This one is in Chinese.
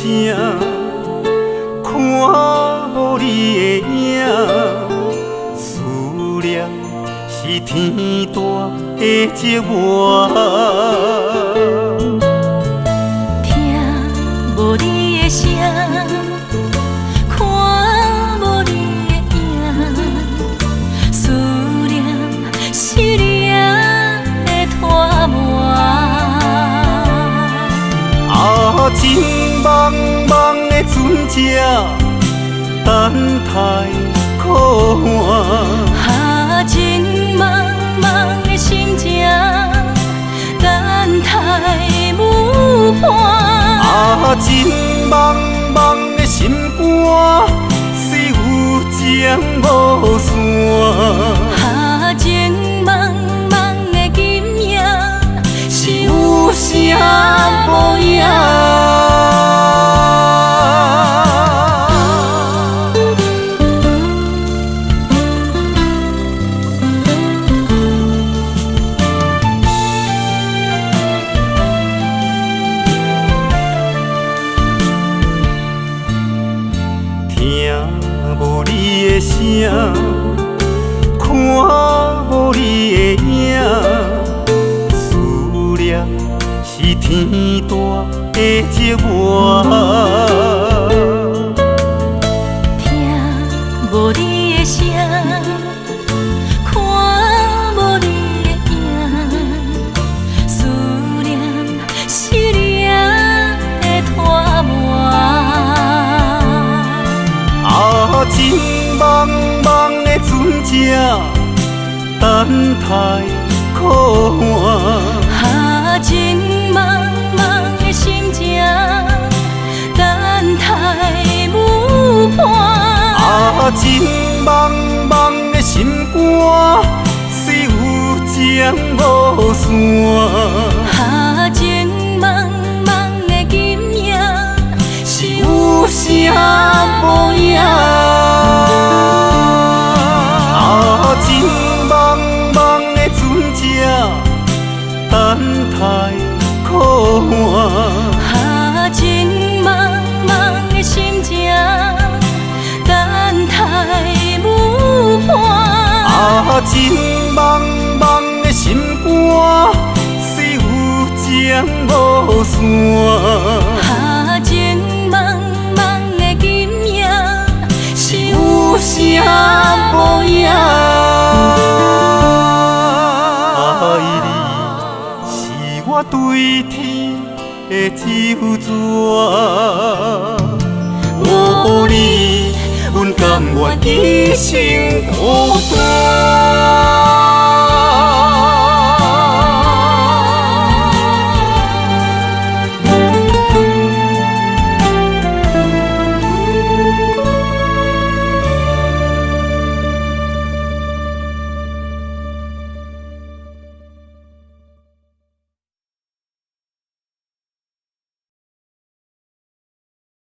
声，看无你的影，思念是天大的折磨。听无你的声，看无你的影，思念失恋的拖磨。啊，情茫茫的船只，等待靠岸。啊，情茫茫的心情，等待舞伴。啊，情茫茫的心肝，是有情无线。啊，情茫茫的金影，是有声无影。听无你的声，看无你的影，思念是天大的折磨。听无你的声，看无你的影，思念失恋的拖磨。啊，情茫茫的船只，等待靠岸。啊，情茫茫的心情，等待舞伴。啊，情茫茫的心肝，是有情无线。啊，情茫茫的金影，是有声无影。啊，情茫茫的船只，等待靠岸。啊，情茫茫的心情，等待舞伴。啊，情茫茫的心肝，是有情无线。啊，情茫茫的金影，是有声无影。爱你是我对天的咒詛，无你，阮甘愿一生孤单。